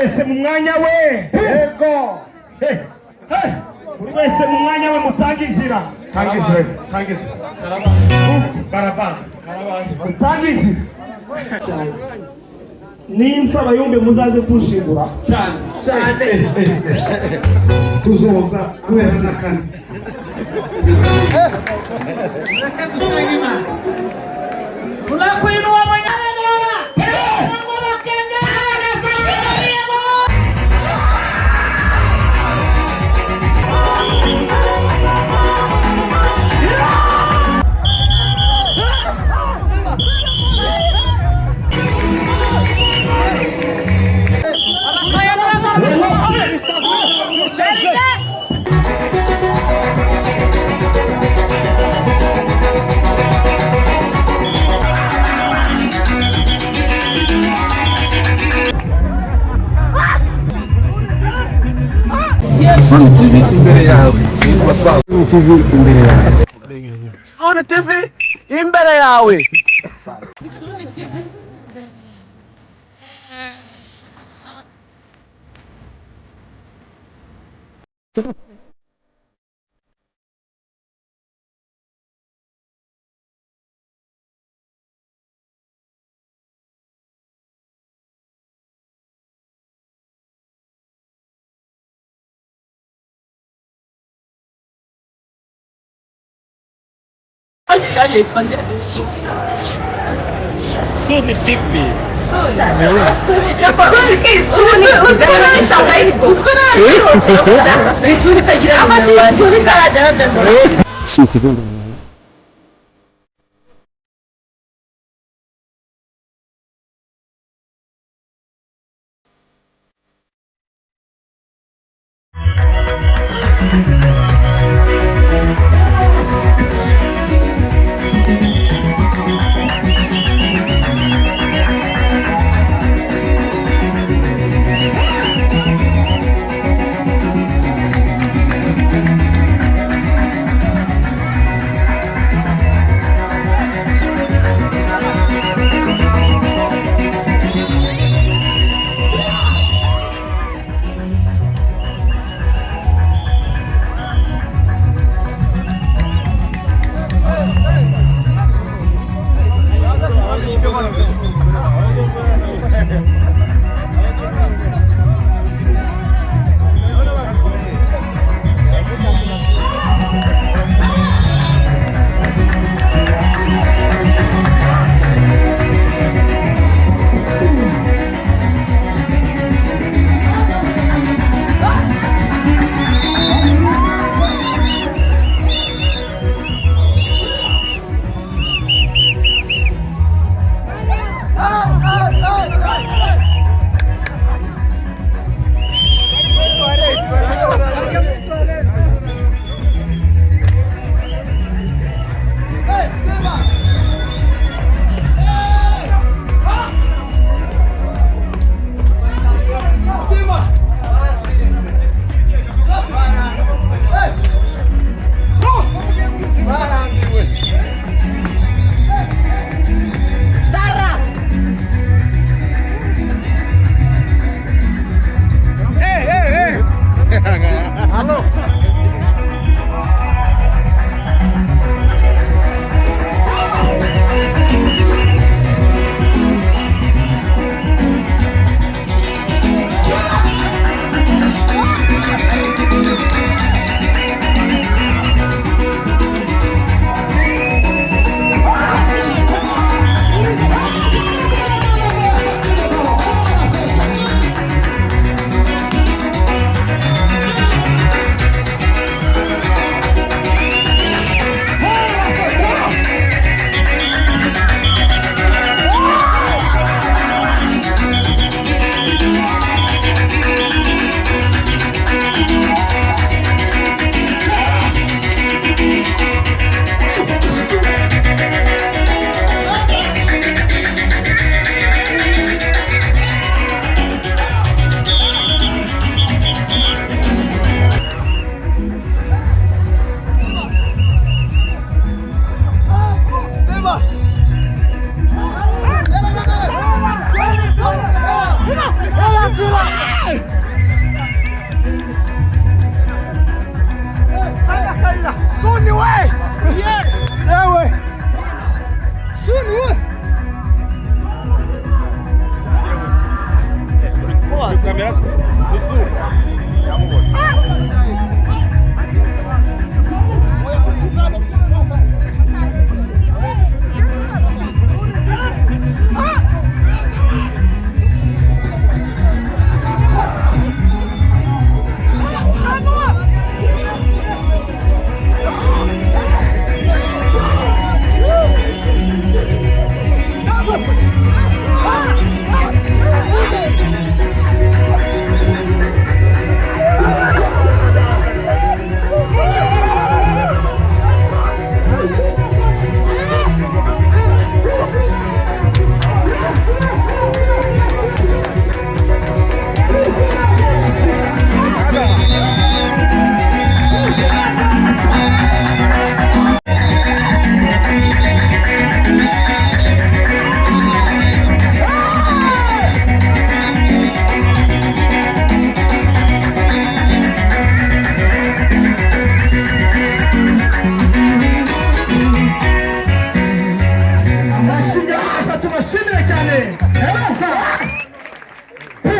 wese mu mwanya we. Yego. Buri wese mu mwanya we mutangizira. Tangizira. Barabara. Mutangizira. Nimfa abayumbe muzaze kushingura. Cyane. Tuzoza kwezi na kane. Unakuinua mwenyewe. Sony TV imbere yawe. Sony TV imbere yawe. Sony TV imbere yawe. Sony TV. Sony TV.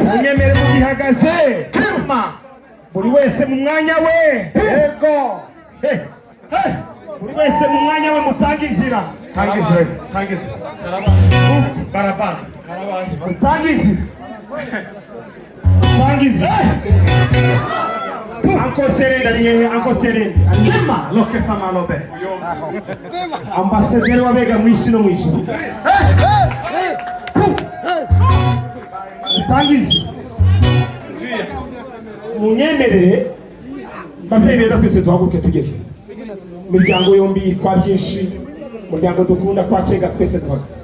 Munyemere mu bihagaze buri wese mu mwanya we. Yego. Buri wese mu mwanya we mutangizira. Tangize. Barabara. Mutangizira. Tangize. Uncle Serende, Uncle Serende. Kima loke sama lobe. Ambasaderi wabega mwishi no mwishi. Tangize. Munyemerere bavyeyi beza twese duhaguruke tugeje. Miryango yombi kwa byinshi, muryango dukunda kwa kega twese duhaguruke.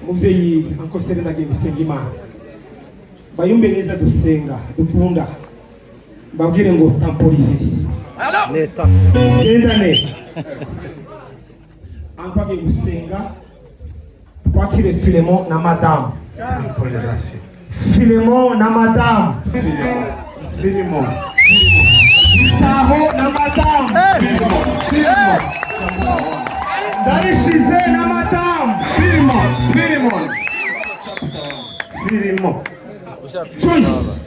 Muvyeyi Uncle Serende agiye gusenga Imana. Bayumbe neza dusenga dukunda babwire ngo tamporize neza genda neza ampaye gusenga twakire Filemon na madame Filemon na madame Filemon Taho na madame Darishize na madame Filemon Joyce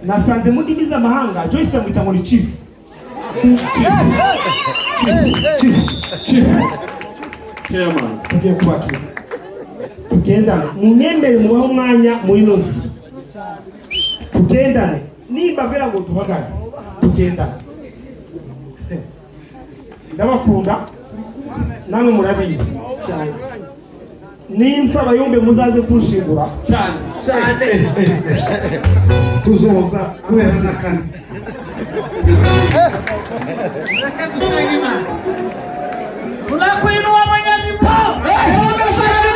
nasanze mu ndimi z'amahanga Joyce tamwita ngo ni chief chairman tugiye kubakira tugendane munyembere mubaho umwanya muri nozi tugendane nimba mbera ngo tuhagane tugendane ndabakunda namwe murabizi cyane nimfa abayumbe muzaze kunshingura cyane tuzoza kubera nakane Tunakuinua Mwenyezi Mungu.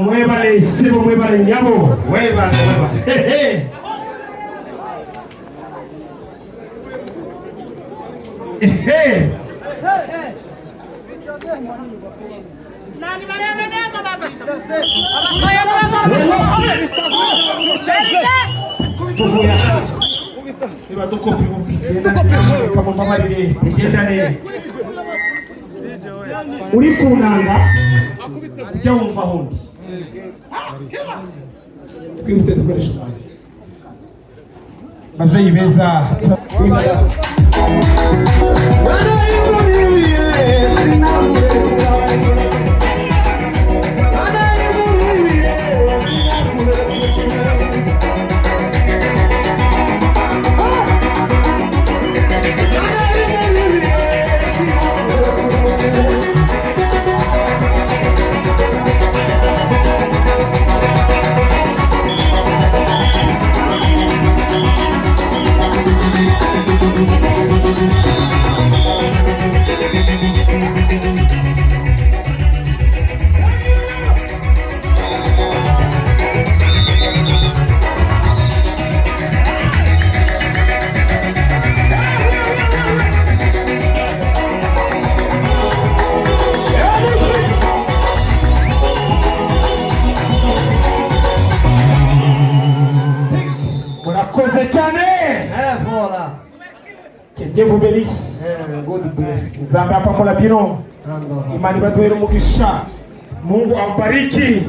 Muévale, sebo, muévale, ñabo. Muévale, muévale. Uri kunanga ujya wumva hundi twihute dukoresha umwanya babyeyi beza murakoze cyane. Voilà. Que Dieu vous bénisse. God bless. Nzambe apamola bino. Imani batuwele umugisha. Mungu ambariki.